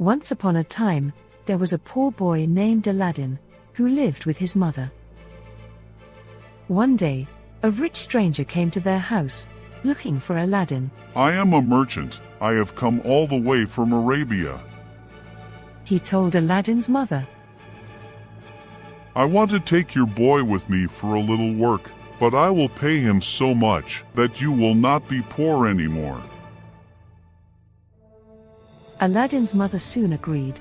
Once upon a time, there was a poor boy named Aladdin, who lived with his mother. One day, a rich stranger came to their house, looking for Aladdin. "I am a merchant. I have come all the way from Arabia," he told Aladdin's mother. "I want to take your boy with me for a little work, but I will pay him so much that you will not be poor anymore." Aladdin's mother soon agreed,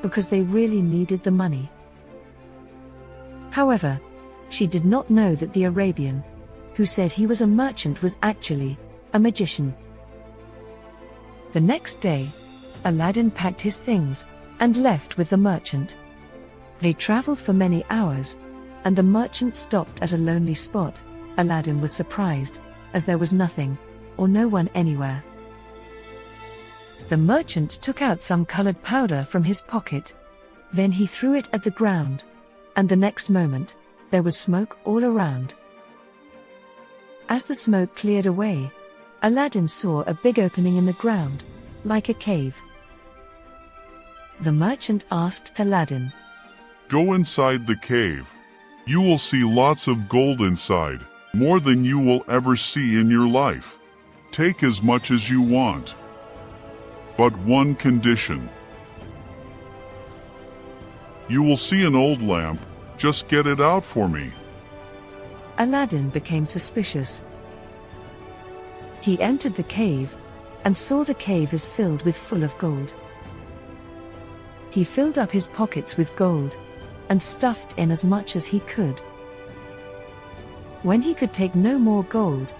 because they really needed the money. However, she did not know that the Arabian, who said he was a merchant, was actually a magician. The next day, Aladdin packed his things and left with the merchant. They traveled for many hours, and the merchant stopped at a lonely spot. Aladdin was surprised, as there was nothing, or no one anywhere. The merchant took out some colored powder from his pocket. Then he threw it at the ground, and the next moment, there was smoke all around. As the smoke cleared away, Aladdin saw a big opening in the ground, like a cave. The merchant asked Aladdin, "Go inside the cave. You will see lots of gold inside, more than you will ever see in your life. Take as much as you want. But one condition. You will see an old lamp, just get it out for me." Aladdin became suspicious. He entered the cave, and saw the cave is filled with full of gold. He filled up his pockets with gold, and stuffed in as much as he could. When he could take no more gold,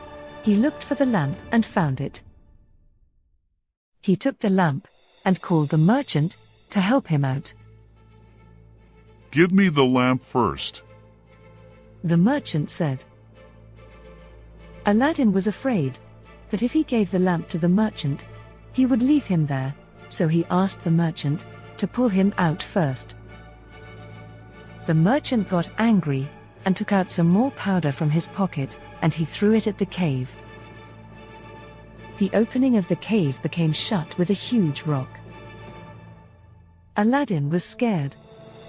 he looked for the lamp and found it. He took the lamp, and called the merchant to help him out. "Give me the lamp first," the merchant said. Aladdin was afraid that if he gave the lamp to the merchant, he would leave him there, so he asked the merchant to pull him out first. The merchant got angry, and took out some more powder from his pocket, and he threw it at the cave. The opening of the cave became shut with a huge rock. Aladdin was scared.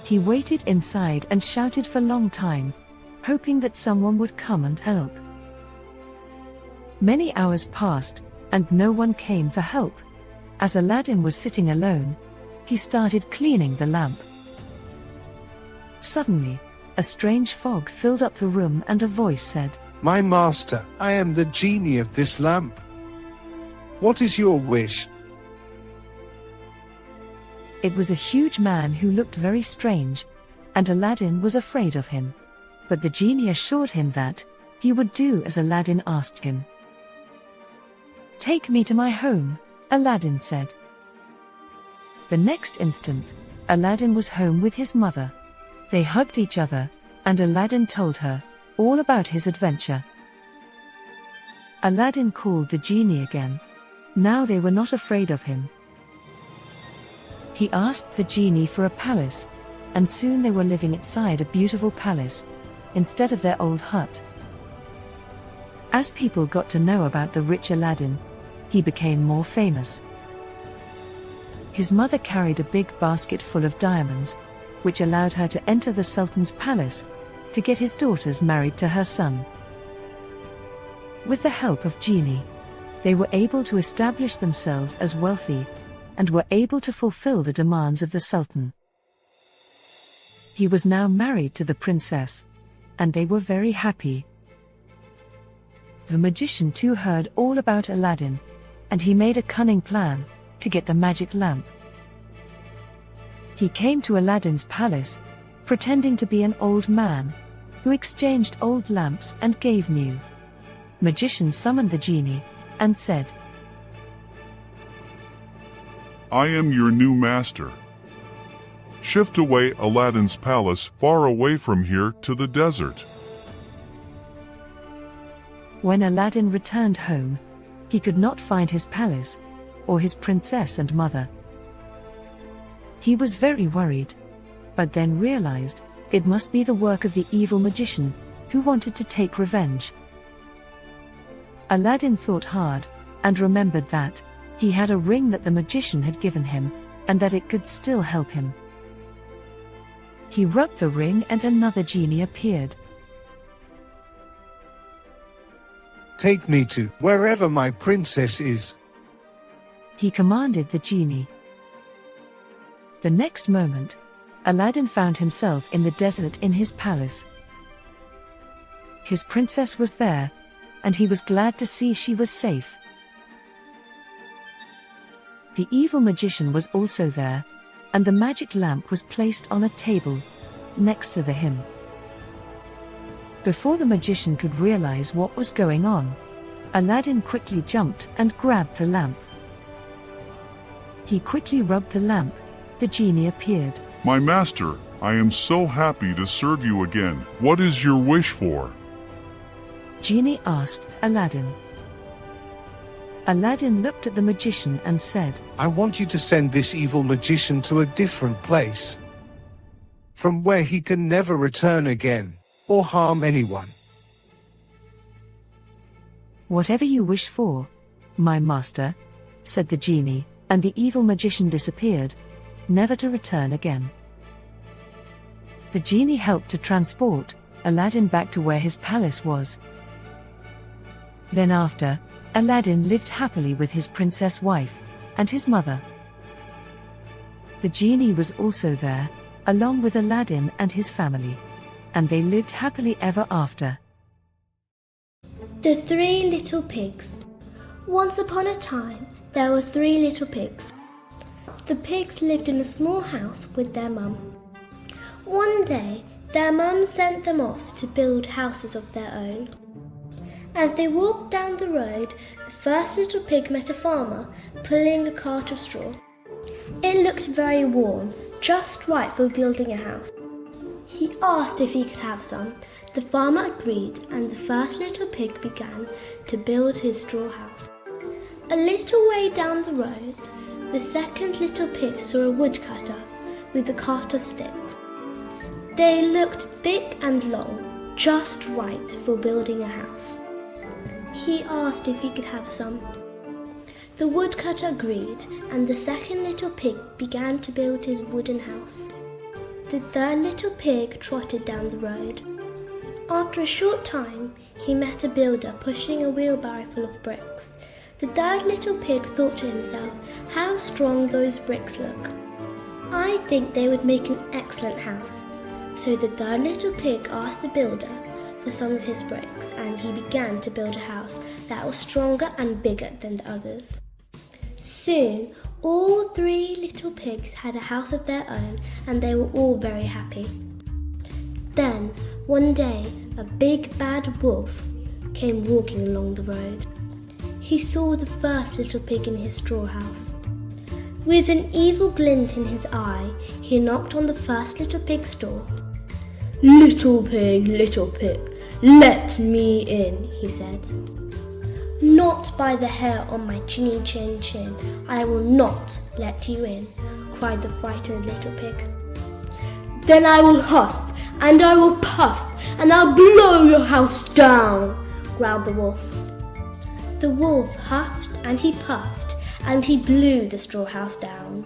He waited inside and shouted for a long time, hoping that someone would come and help. Many hours passed, and no one came for help. As Aladdin was sitting alone, he started cleaning the lamp. Suddenly, a strange fog filled up the room, and a voice said, "My master, I am the genie of this lamp. What is your wish?" It was a huge man who looked very strange, and Aladdin was afraid of him. But the genie assured him that he would do as Aladdin asked him. "Take me to my home," Aladdin said. The next instant, Aladdin was home with his mother. They hugged each other, and Aladdin told her all about his adventure. Aladdin called the genie again. Now they were not afraid of him. He asked the genie for a palace, and soon they were living inside a beautiful palace, instead of their old hut. As people got to know about the rich Aladdin, he became more famous. His mother carried a big basket full of diamonds, which allowed her to enter the Sultan's palace, to get his daughters married to her son. With the help of genie, they were able to establish themselves as wealthy, and were able to fulfill the demands of the Sultan. He was now married to the princess, and they were very happy. The magician too heard all about Aladdin, and he made a cunning plan to get the magic lamp. He came to Aladdin's palace, pretending to be an old man, who exchanged old lamps and gave new. Magician summoned the genie, and said, "I am your new master. Shift away Aladdin's palace far away from here to the desert." When Aladdin returned home, he could not find his palace, or his princess and mother. He was very worried, but then realized it must be the work of the evil magician, who wanted to take revenge. Aladdin thought hard, and remembered that he had a ring that the magician had given him, and that it could still help him. He rubbed the ring and another genie appeared. Take me to wherever my princess is, he commanded the genie. The next moment, Aladdin found himself in the desert in his palace. His princess was there, and he was glad to see she was safe. The evil magician was also there, and the magic lamp was placed on a table next to the hymn. Before the magician could realize what was going on, Aladdin quickly jumped and grabbed the lamp. He quickly rubbed the lamp. The genie appeared. My master, I am so happy to serve you again. What is your wish for? Genie asked Aladdin. Aladdin looked at the magician and said, I want you to send this evil magician to a different place, from where he can never return again, or harm anyone. Whatever you wish for, my master, said the genie, and the evil magician disappeared, never to return again. The genie helped to transport Aladdin back to where his palace was. Then after, Aladdin lived happily with his princess wife and his mother. The genie was also there, along with Aladdin and his family, and they lived happily ever after. The Three Little Pigs. Once upon a time, there were 3 little pigs. The pigs lived in a small house with their mum. One day, their mum sent them off to build houses of their own. As they walked down the road, the first little pig met a farmer pulling a cart of straw. It looked very warm, just right for building a house. He asked if he could have some. The farmer agreed, and the first little pig began to build his straw house. A little way down the road, the second little pig saw a woodcutter with a cart of sticks. They looked thick and long, just right for building a house. He asked if he could have some. The woodcutter agreed, and the second little pig began to build his wooden house. The third little pig trotted down the road. After a short time, he met a builder pushing a wheelbarrow full of bricks. The third little pig thought to himself, how strong those bricks look. I think they would make an excellent house. So the third little pig asked the builder for some of his bricks, and he began to build a house that was stronger and bigger than the others. Soon, all 3 little pigs had a house of their own, and they were all very happy. Then, one day, a big bad wolf came walking along the road. He saw the first little pig in his straw house. With an evil glint in his eye, he knocked on the first little pig's door. Little pig, let me in, he said. Not by the hair on my chinny chin chin, I will not let you in, cried the frightened little pig. Then I will huff, and I will puff, and I'll blow your house down, growled the wolf. The wolf huffed and he puffed, and he blew the straw house down.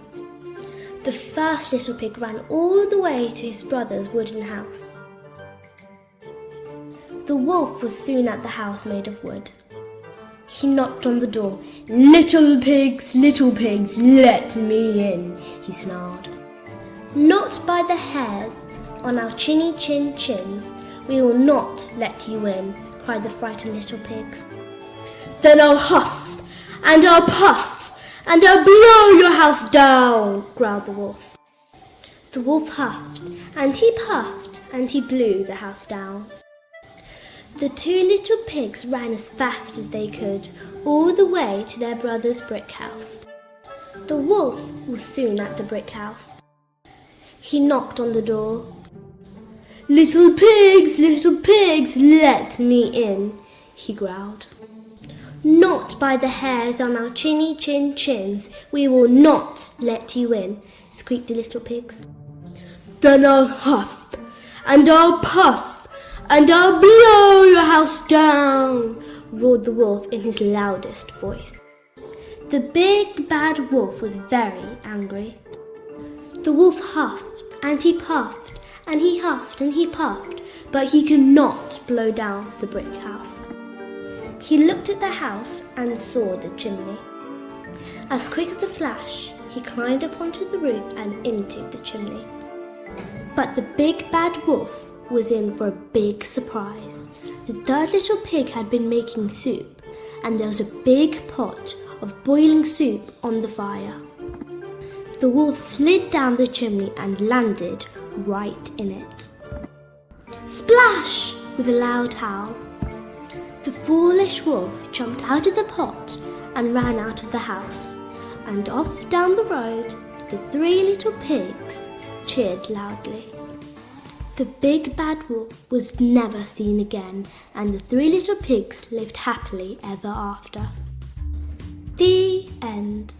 The first little pig ran all the way to his brother's wooden house. The wolf was soon at the house made of wood. He knocked on the door. Little pigs, let me in, he snarled. Not by the hairs on our chinny chin chins, we will not let you in, cried the frightened little pigs. Then I'll huff, and I'll puff, and I'll blow your house down, growled the wolf. The wolf huffed, and he puffed, and he blew the house down. The 2 little pigs ran as fast as they could, all the way to their brother's brick house. The wolf was soon at the brick house. He knocked on the door. Little pigs, let me in, he growled. Not by the hairs on our chinny chin chins, we will not let you in, squeaked the little pigs. Then I'll huff, and I'll puff, and I'll blow your house down, roared the wolf in his loudest voice. The The big bad wolf was very angry. The wolf huffed and he puffed and he huffed and he puffed, but he could not blow down the brick house. He looked at the house and saw the chimney. As quick as a flash, he climbed up onto the roof and into the chimney. But the big bad wolf was in for a big surprise. The third little pig had been making soup, and there was a big pot of boiling soup on the fire. The wolf slid down the chimney and landed right in it. Splash! With a loud howl. The foolish wolf jumped out of the pot and ran out of the house, and off down the road the three little pigs cheered loudly. The big bad wolf was never seen again, and the three little pigs lived happily ever after. The end.